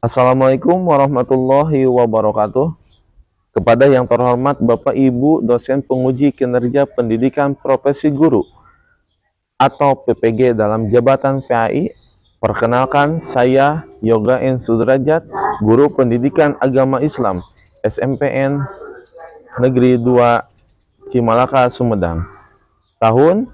Assalamualaikum warahmatullahi wabarakatuh. Kepada yang terhormat Bapak Ibu dosen penguji kinerja pendidikan profesi guru atau PPG dalam jabatan PAI, perkenalkan saya Yoga N. Sudrajat, guru pendidikan agama Islam SMPN Negeri 2 Cimalaka, Sumedang. Tahun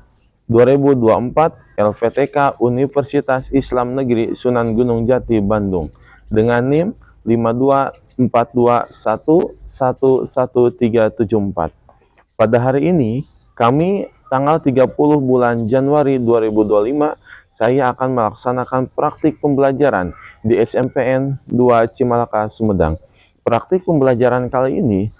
2024 LPTK Universitas Islam Negeri Sunan Gunung Jati, Bandung dengan NIM 52421111374. Pada hari ini, kami tanggal 30 bulan Januari 2025, saya akan melaksanakan praktik pembelajaran di SMPN 2 Cimalaka, Sumedang. Praktik pembelajaran kali ini,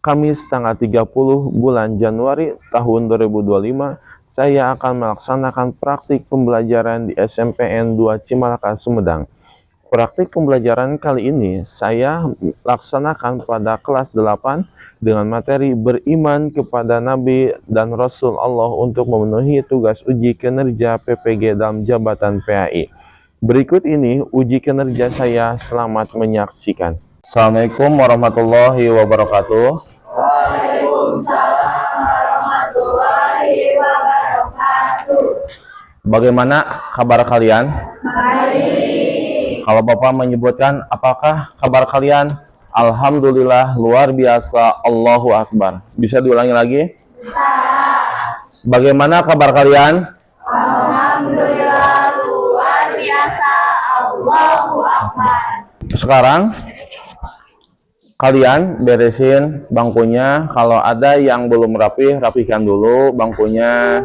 Kamis tanggal 30 bulan Januari tahun 2025, saya akan melaksanakan praktik pembelajaran di SMPN 2 Cimalaka, Sumedang. Praktik pembelajaran kali ini saya laksanakan pada kelas 8 dengan materi beriman kepada Nabi dan Rasul Allah untuk memenuhi tugas uji kinerja PPG dalam jabatan PAI. Berikut ini uji kinerja saya, selamat menyaksikan. Assalamualaikum warahmatullahi wabarakatuh. Waalaikumsalam warahmatullahi wabarakatuh. Bagaimana kabar kalian? Baik. Kalau Bapak menyebutkan, apakah kabar kalian? Alhamdulillah, luar biasa, Allahu Akbar. Bisa diulangi lagi? Bisa. Bagaimana kabar kalian? Alhamdulillah, luar biasa, Allahu Akbar. Sekarang kalian beresin bangkunya. Kalau ada yang belum rapi, rapikan dulu bangkunya.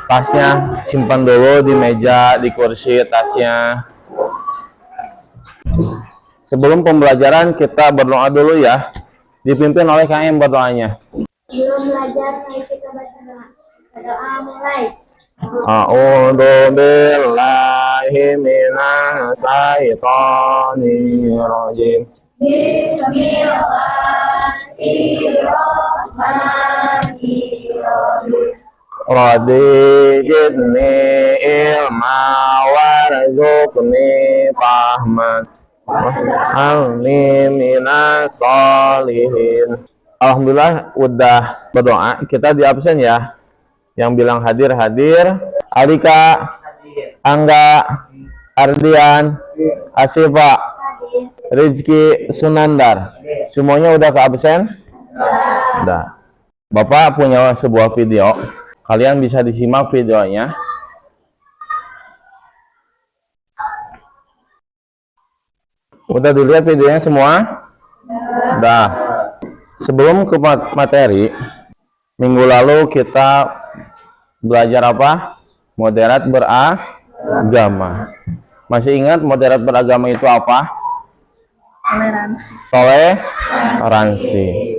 Tasnya simpan dulu di meja, di kursi tasnya. Sebelum pembelajaran kita berdoa dulu ya. Dipimpin oleh KM berdoanya. Belum belajar, mari kita berdoa. Berdoa mulai. A'udzu billahi minas syaitonir rajim. Bismillahirrahmanirrahim. Rabbi zidni ilma warzuqni fahman waj'alni minas sholihin. Alhamdulillah udah berdoa. Kita di absen ya. Yang bilang hadir. Alika, Angga, Ardian, Asifa, Rizky, Sunandar. Semuanya udah ke absen? Udah. Bapak punya sebuah video. Kalian bisa disimak videonya. Udah dilihat videonya semua? Udah. Sebelum ke materi, minggu lalu kita belajar apa? Moderat beragama. Masih ingat moderat beragama itu apa? Toleransi.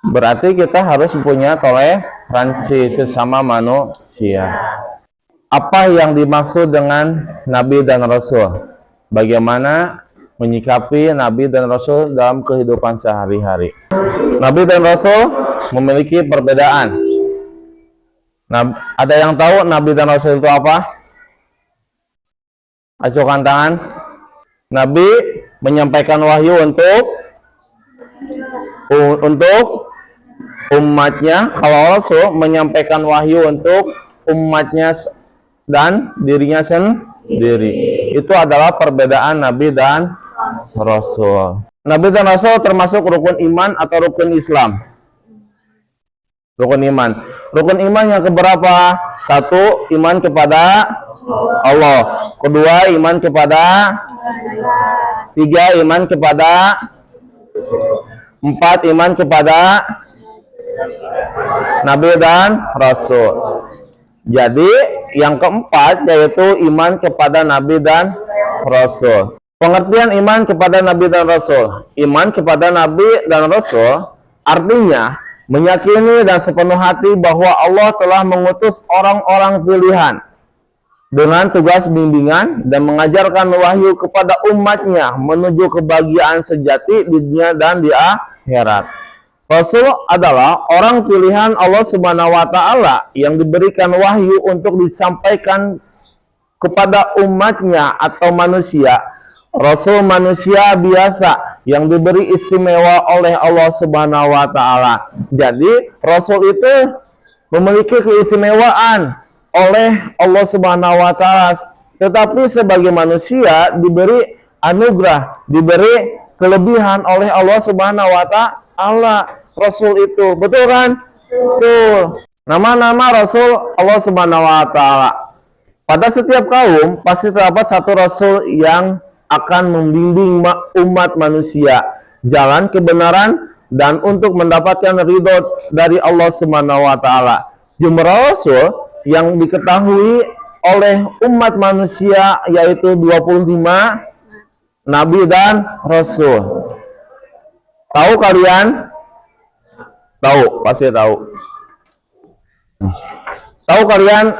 Berarti kita harus punya toleransi sesama manusia. Apa yang dimaksud dengan Nabi dan Rasul? Bagaimana menyikapi Nabi dan Rasul dalam kehidupan sehari-hari? Nabi dan Rasul memiliki perbedaan. Nah, ada yang tahu Nabi dan Rasul itu apa? Acuhkan tangan. Nabi menyampaikan wahyu untuk umatnya. Kalau Rasul menyampaikan wahyu untuk umatnya dan dirinya sendiri. Itu adalah perbedaan Nabi dan Rasul. Nabi dan Rasul termasuk rukun iman atau rukun Islam? Rukun iman. Rukun iman yang keberapa? Satu, iman kepada Allah. Kedua, iman kepada. Tiga, iman kepada. Empat, iman kepada Nabi dan Rasul. Jadi yang keempat yaitu iman kepada Nabi dan Rasul. Pengertian iman kepada Nabi dan Rasul. Iman kepada Nabi dan Rasul artinya meyakini dan sepenuh hati bahwa Allah telah mengutus orang-orang pilihan dengan tugas bimbingan dan mengajarkan wahyu kepada umatnya menuju kebahagiaan sejati di dunia dan di akhirat. Rasul adalah orang pilihan Allah Subhanahu wa Ta'ala yang diberikan wahyu untuk disampaikan kepada umatnya atau manusia, Rasul manusia biasa yang diberi istimewa oleh Allah Subhanahu wa taala. Jadi, Rasul itu memiliki keistimewaan oleh Allah Subhanahu wa taala, tetapi sebagai manusia diberi anugerah, diberi kelebihan oleh Allah Subhanahu wa taala. Rasul itu, betul kan? Betul. Nama-nama Rasul Allah Subhanahu wa taala. Pada setiap kaum pasti terdapat satu rasul yang akan membimbing umat manusia jalan kebenaran dan untuk mendapatkan ridho dari Allah Subhanahu wa taala. Jumlah rasul yang diketahui oleh umat manusia yaitu 25 nabi dan rasul. Tahu kalian? Tahu, pasti tahu. Tahu kalian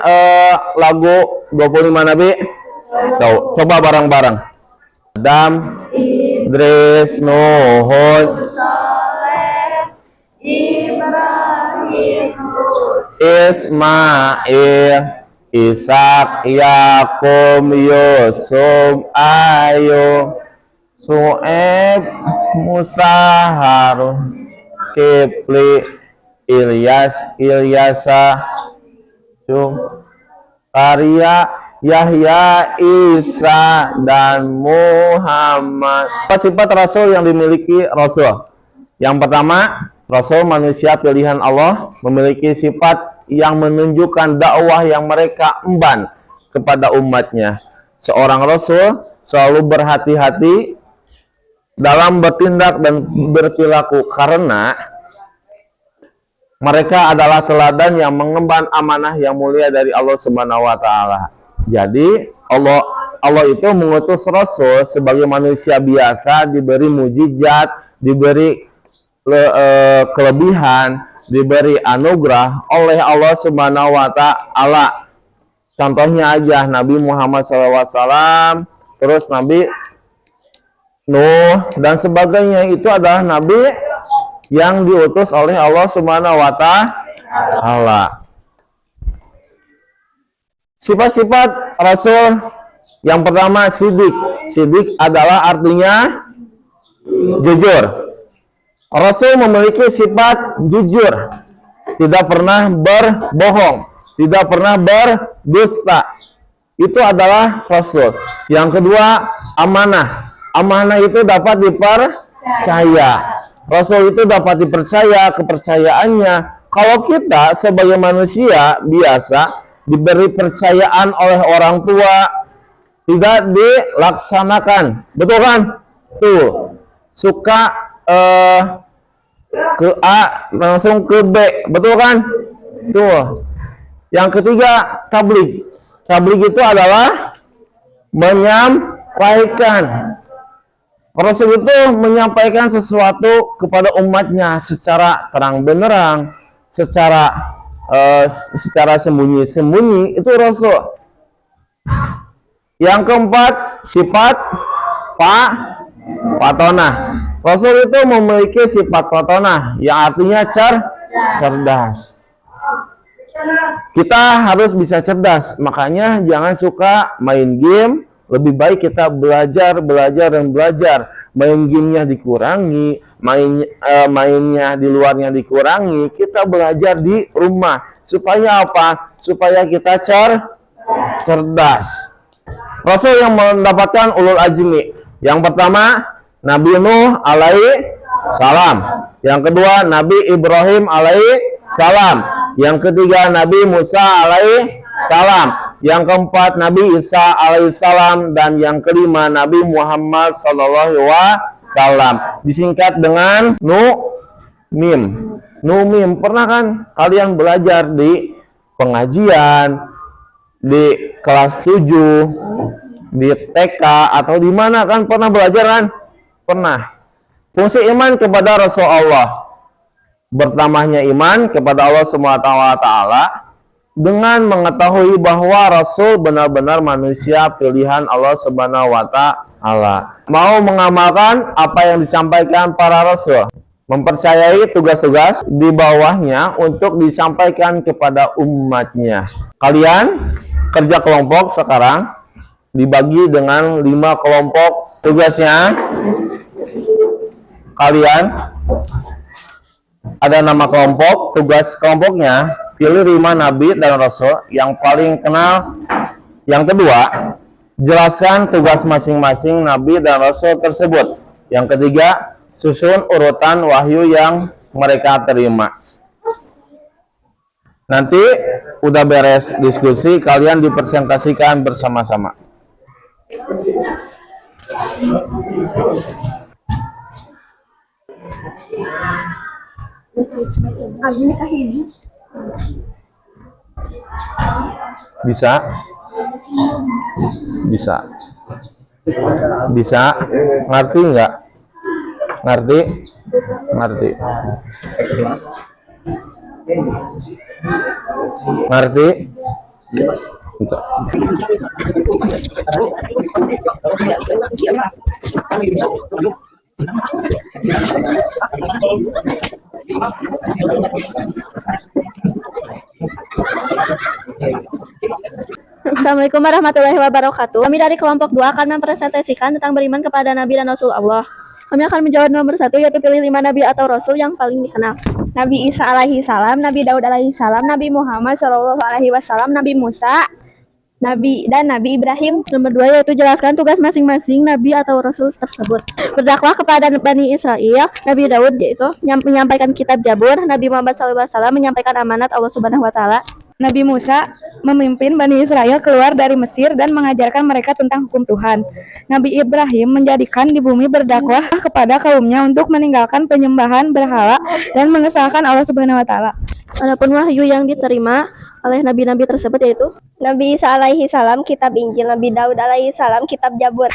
lagu 25 nabi? Tahu. Coba bareng-bareng. Adam, Idris, Nuhun, Ismail, Ishak, Yakub, Yusuf, Ayub, Su'aib, Musa, Harun, Kipli, Ilyasa, Arya, Yahya, Isa, dan Muhammad. Sifat Rasul yang dimiliki Rasul. Yang pertama, Rasul manusia pilihan Allah memiliki sifat yang menunjukkan dakwah yang mereka emban kepada umatnya. Seorang Rasul selalu berhati-hati dalam bertindak dan berperilaku karena mereka adalah teladan yang mengemban amanah yang mulia dari Allah Subhanahu wa taala. Jadi Allah itu mengutus Rasul sebagai manusia biasa, diberi mujizat, diberi kelebihan, diberi anugerah oleh Allah Subhanahu wa taala. Contohnya aja Nabi Muhammad SAW, terus Nabi Nuh dan sebagainya, itu adalah nabi yang diutus oleh Allah Subhanahu wa taala. Sifat-sifat Rasul yang pertama sidik. Sidik adalah artinya jujur. Rasul memiliki sifat jujur, tidak pernah berbohong, tidak pernah berdusta. Itu adalah Rasul. Yang kedua, amanah. Amanah itu dapat dipercaya. Rasul itu dapat dipercaya kepercayaannya. Kalau kita sebagai manusia biasa diberi percayaan oleh orang tua, tidak dilaksanakan, betul kan? Tuh, suka ke A langsung ke B, betul kan? Tuh. Yang ketiga, tabligh. Tabligh itu adalah menyampaikan. Rasul itu menyampaikan sesuatu kepada umatnya secara terang benderang, secara sembunyi-sembunyi, itu Rasul. Yang keempat, sifat patonah. Rasul itu memiliki sifat patonah yang artinya cerdas. Kita harus bisa cerdas, makanya jangan suka main game. Lebih baik kita belajar. Main gamenya dikurangi, mainnya di luarnya dikurangi. Kita belajar di rumah. Supaya apa? Supaya kita cerdas. Rasul yang mendapatkan ulul azmi. Yang pertama, Nabi Nuh alaihi salam. Yang kedua, Nabi Ibrahim alaihi salam. Yang ketiga, Nabi Musa alaihi salam. Yang keempat, Nabi Isa alaihissalam. Dan yang kelima, Nabi Muhammad sallallahu alaihi wasallam. Disingkat dengan Numim. Numim, pernah kan kalian belajar di pengajian, di kelas 7, di TK, atau di mana kan pernah belajar kan? Pernah. Fungsi iman kepada Rasulullah. Bertambahnya iman kepada Allah SWT dengan mengetahui bahwa Rasul benar-benar manusia pilihan Allah Subhanahu wa taala. Mau mengamalkan apa yang disampaikan para rasul, mempercayai tugas-tugas di bawahnya untuk disampaikan kepada umatnya. Kalian kerja kelompok sekarang dibagi dengan 5 kelompok. Tugasnya kalian ada nama kelompok. Tugas kelompoknya pilih 5 nabi dan rasul yang paling kenal. Yang kedua, jelaskan tugas masing-masing nabi dan rasul tersebut. Yang ketiga, susun urutan wahyu yang mereka terima. Nanti udah beres diskusi, kalian dipresentasikan bersama-sama. Bisa? Bisa. Bisa? Ngerti nggak? Ngerti? Ngerti. Ngerti? Bentar. Assalamualaikum warahmatullahi wabarakatuh. Kami dari kelompok 2 akan mempresentasikan tentang beriman kepada Nabi dan Rasul Allah. Kami akan menjawab nomor 1, yaitu pilih 5 Nabi atau Rasul yang paling dikenal. Nabi Isa alaihi salam, Nabi Daud alaihi salam, Nabi Muhammad sallallahu alaihi wasallam, Nabi Musa, Nabi Ibrahim. Nomor 2 yaitu jelaskan tugas masing-masing Nabi atau Rasul tersebut. Berdakwah kepada Bani Israel, Nabi Daud yaitu menyampaikan kitab Zabur, Nabi Muhammad sallallahu alaihi wasallam menyampaikan amanat Allah Subhanahu wa taala. Nabi Musa memimpin Bani Israel keluar dari Mesir dan mengajarkan mereka tentang hukum Tuhan. Nabi Ibrahim menjadikan di bumi berdakwah kepada kaumnya untuk meninggalkan penyembahan berhala dan mengesahkan Allah Subhanahu wa taala. Adapun wahyu yang diterima oleh nabi-nabi tersebut yaitu Nabi Isa alaihi salam kitab Injil, Nabi Daud alaihi salam kitab Zabur,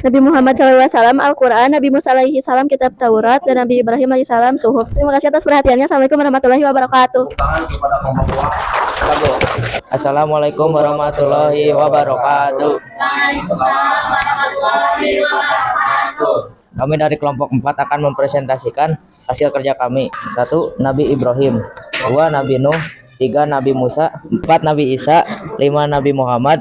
Nabi Muhammad SAW Al-Quran, Nabi Musa alaihi salam kitab Taurat, dan Nabi Ibrahim alaihi salam suhuf. Terima kasih atas perhatiannya. Assalamualaikum warahmatullahi wabarakatuh. Assalamualaikum warahmatullahi wabarakatuh. Kami dari kelompok 4 akan mempresentasikan hasil kerja kami. 1. Nabi Ibrahim, 2. Nabi Nuh, 3. Nabi Musa, 4. Nabi Isa, 5. Nabi Muhammad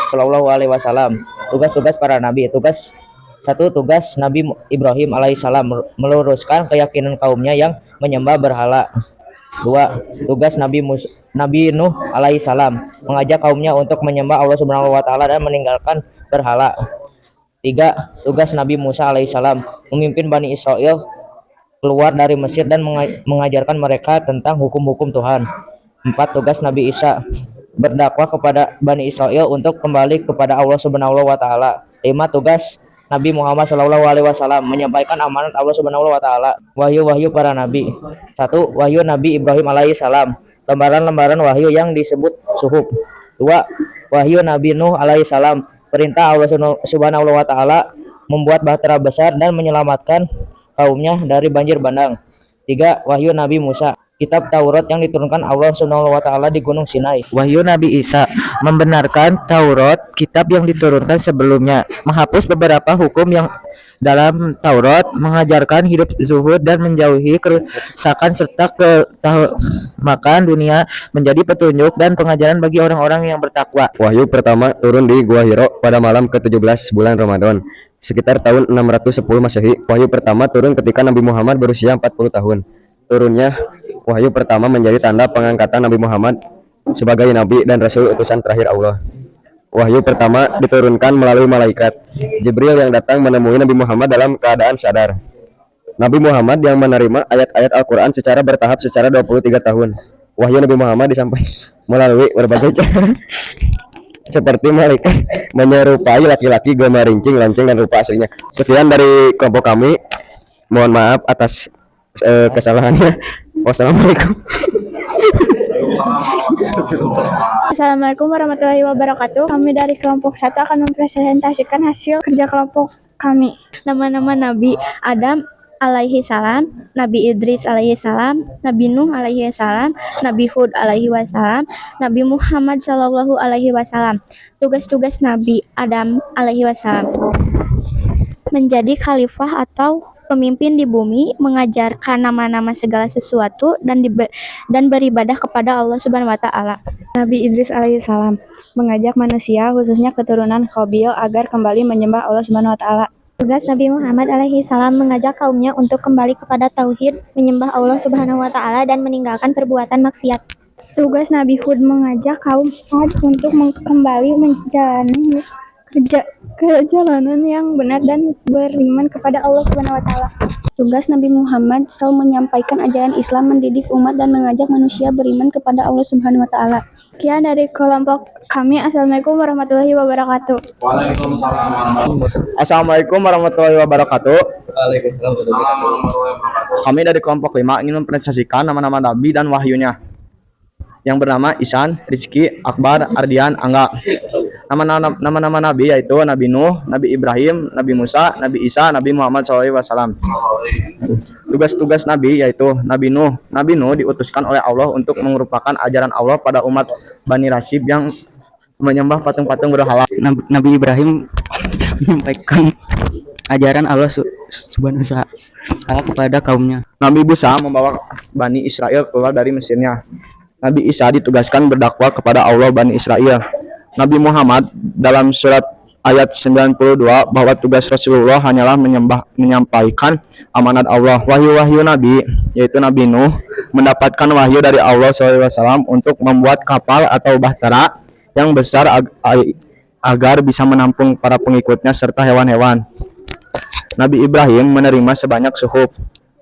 Sallallahu alaihi wasallam. Tugas-tugas para nabi. Tugas 1. Tugas Nabi Ibrahim alaihissalam meluruskan keyakinan kaumnya yang menyembah berhala. 2. Tugas Nabi Nuh alaihissalam mengajak kaumnya untuk menyembah Allah Subhanahu wa taala dan meninggalkan berhala. 3. Tugas Nabi Musa alaihissalam memimpin Bani Israel keluar dari Mesir dan mengajarkan mereka tentang hukum-hukum Tuhan. 4. Tugas Nabi Isa berdakwah kepada Bani Israel untuk kembali kepada Allah Subhanahu wa taala. 5. Tugas Nabi Muhammad Sallallahu alaihi wasallam menyampaikan amanat Allah Subhanahu wa taala. Wahyu-wahyu para nabi. 1. Wahyu Nabi Ibrahim alaihissalam, lembaran-lembaran wahyu yang disebut suhuf. 2. Wahyu Nabi Nuh alaihissalam, perintah Allah Subhanahu wa taala membuat bahtera besar dan menyelamatkan kaumnya dari banjir bandang. 3. Wahyu Nabi Musa, kitab Taurat yang diturunkan Allah Subhanahu wa taala di Gunung Sinai. Wahyu Nabi Isa membenarkan Taurat, kitab yang diturunkan sebelumnya, menghapus beberapa hukum yang dalam Taurat, mengajarkan hidup zuhud dan menjauhi kerusakan serta ketamakan dunia, menjadi petunjuk dan pengajaran bagi orang-orang yang bertakwa. Wahyu pertama turun di Gua Hiro pada malam ke-17 bulan Ramadan, sekitar tahun 610 Masehi. Wahyu pertama turun ketika Nabi Muhammad berusia 40 tahun. Turunnya wahyu pertama menjadi tanda pengangkatan Nabi Muhammad sebagai nabi dan rasul utusan terakhir Allah. Wahyu pertama diturunkan melalui malaikat Jibril yang datang menemui Nabi Muhammad dalam keadaan sadar. Nabi Muhammad yang menerima ayat-ayat Al-Quran secara bertahap secara 23 tahun. Wahyu Nabi Muhammad disampaikan melalui berbagai cara seperti malaikat menyerupai laki-laki, gambar rincing, lanceng, dan rupa aslinya. Sekian dari kelompok kami. Mohon maaf atas kesalahannya. Wassalamualaikum. Assalamualaikum warahmatullahi wabarakatuh. Kami dari kelompok 1 akan mempresentasikan hasil kerja kelompok kami. Nama-nama Nabi: Adam alaihi salam, Nabi Idris alaihi salam, Nabi Nuh alaihi salam, Nabi Hud alaihi wasallam, Nabi Muhammad sallallahu alaihi wasallam. Tugas-tugas Nabi Adam alaihi wasallam: menjadi khalifah atau pemimpin di bumi, mengajarkan nama-nama segala sesuatu dan beribadah kepada Allah Subhanahu wa taala. Nabi Idris alaihissalam mengajak manusia khususnya keturunan Qabil agar kembali menyembah Allah Subhanahu wa taala. Tugas Nabi Muhammad alaihissalam mengajak kaumnya untuk kembali kepada tauhid, menyembah Allah Subhanahu wa taala dan meninggalkan perbuatan maksiat. Tugas Nabi Hud mengajak kaum Ad untuk kembali menjalani kejalanan yang benar dan beriman kepada Allah Subhanahu wa taala. Tugas Nabi Muhammad SAW menyampaikan ajaran Islam, mendidik umat dan mengajak manusia beriman kepada Allah Subhanahu wa taala. Sekian dari kelompok kami. Assalamualaikum warahmatullahi wabarakatuh. Assalamualaikum warahmatullahi wabarakatuh. Kami dari kelompok 5 ingin mempresentasikan nama-nama Nabi dan wahyunya yang bernama Ihsan, Rizky, Akbar, Ardian, Angga. Nama-nama Nabi yaitu Nabi Nuh, Nabi Ibrahim, Nabi Musa, Nabi Isa, Nabi Muhammad SAW. Tugas-tugas Nabi yaitu Nabi Nuh. Nabi Nuh diutuskan oleh Allah untuk merupakan ajaran Allah pada umat Bani Rasib yang menyembah patung-patung berhala. Nabi Ibrahim menyampaikan ajaran Allah Subhanahu wa taala kepada kaumnya. Nabi Musa membawa Bani Israel keluar dari Mesirnya. Nabi Isa ditugaskan berdakwah kepada Allah Bani Israel. Nabi Muhammad dalam surat ayat 92 bahwa tugas Rasulullah hanyalah menyampaikan amanat Allah. Wahyu-wahyu Nabi yaitu Nabi Nuh mendapatkan wahyu dari Allah SAW untuk membuat kapal atau bahtera yang besar agar bisa menampung para pengikutnya serta hewan-hewan. Nabi Ibrahim menerima sebanyak suhuf.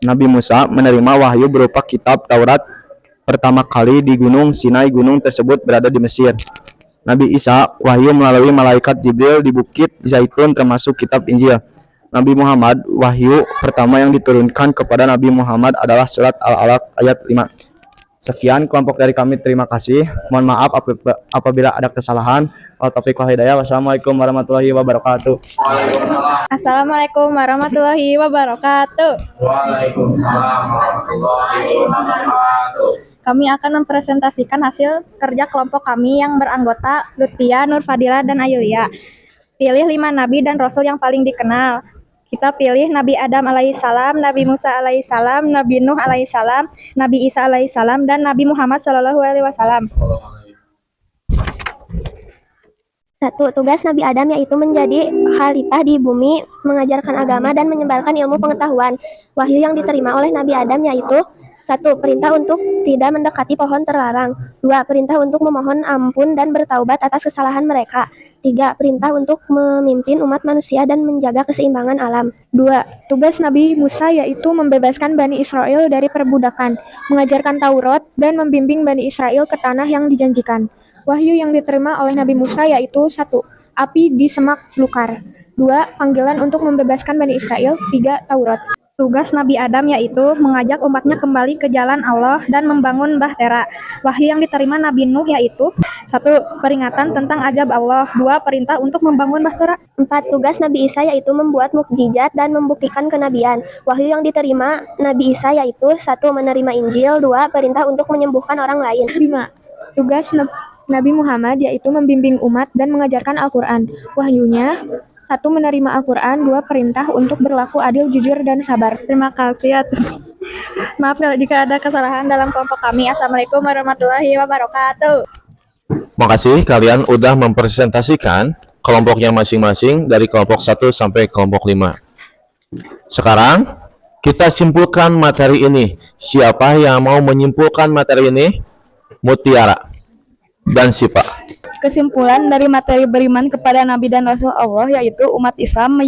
Nabi Musa menerima wahyu berupa kitab Taurat pertama kali di Gunung Sinai. Gunung tersebut berada di Mesir. Nabi Isa wahyu melalui malaikat Jibril di Bukit Zaitun termasuk kitab Injil. Nabi Muhammad wahyu pertama yang diturunkan kepada Nabi Muhammad adalah surat Al-Alaq ayat 5. Sekian kelompok dari kami, terima kasih. Mohon maaf apabila ada kesalahan. Wassalamualaikum warahmatullahi wabarakatuh. Assalamualaikum warahmatullahi wabarakatuh. Waalaikumsalam warahmatullahi wabarakatuh. Kami akan mempresentasikan hasil kerja kelompok kami yang beranggota Lutfia, Nur Fadila, dan Ayulia. Pilih 5 nabi dan rasul yang paling dikenal. Kita pilih Nabi Adam alaihissalam, Nabi Musa alaihissalam, Nabi Nuh alaihissalam, Nabi Isa alaihissalam, dan Nabi Muhammad SAW. 1. Tugas Nabi Adam yaitu menjadi khalifah di bumi, mengajarkan agama dan menyebarkan ilmu pengetahuan. Wahyu yang diterima oleh Nabi Adam yaitu 1. Perintah untuk tidak mendekati pohon terlarang. 2. Perintah untuk memohon ampun dan bertaubat atas kesalahan mereka. 3. Perintah untuk memimpin umat manusia dan menjaga keseimbangan alam. 2. Tugas Nabi Musa yaitu membebaskan Bani Israel dari perbudakan, mengajarkan Taurat, dan membimbing Bani Israel ke tanah yang dijanjikan. Wahyu yang diterima oleh Nabi Musa yaitu 1. Api di semak belukar. 2. Panggilan untuk membebaskan Bani Israel. 3. Taurat. Tugas Nabi Adam yaitu mengajak umatnya kembali ke jalan Allah dan membangun bahtera. Wahyu yang diterima Nabi Nuh yaitu 1. Peringatan tentang azab Allah. 2. Perintah untuk membangun bahtera. 4. Tugas Nabi Isa yaitu membuat mukjizat dan membuktikan kenabian. Wahyu yang diterima Nabi Isa yaitu 1. Menerima Injil. 2. Perintah untuk menyembuhkan orang lain. 5. Tugas Nabi Muhammad yaitu membimbing umat dan mengajarkan Al-Quran. Wahyunya 1. Menerima Al-Quran. 2. Perintah untuk berlaku adil, jujur, dan sabar. Terima kasih atas maaf jika ada kesalahan dalam kelompok kami. Assalamualaikum warahmatullahi wabarakatuh. Makasih kalian udah mempresentasikan kelompoknya masing-masing dari kelompok 1 sampai kelompok 5. Sekarang kita simpulkan materi ini. Siapa yang mau menyimpulkan materi ini? Mutiara dan Sipa. Kesimpulan dari materi beriman kepada Nabi dan Rasul Allah yaitu umat Islam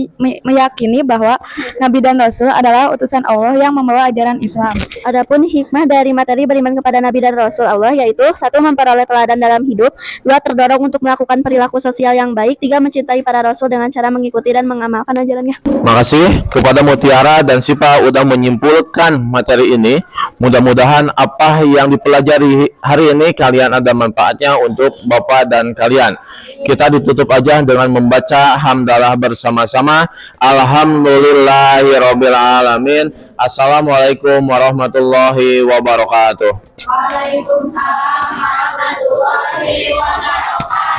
meyakini bahwa Nabi dan Rasul adalah utusan Allah yang membawa ajaran Islam. Adapun hikmah dari materi beriman kepada Nabi dan Rasul Allah yaitu 1. Memperoleh teladan dalam hidup. 2. Terdorong untuk melakukan perilaku sosial yang baik. 3. Mencintai para Rasul dengan cara mengikuti dan mengamalkan ajarannya. Makasih kepada Mutiara dan Sipa udah menyimpulkan materi ini. Mudah-mudahan apa yang dipelajari hari ini kalian ada manfaatnya untuk Bapak dan kalian. Kita ditutup aja dengan membaca hamdalah bersama-sama. Alhamdulillahirabbil alamin. Assalamualaikum warahmatullahi wabarakatuh. Waalaikumsalam warahmatullahi wabarakatuh.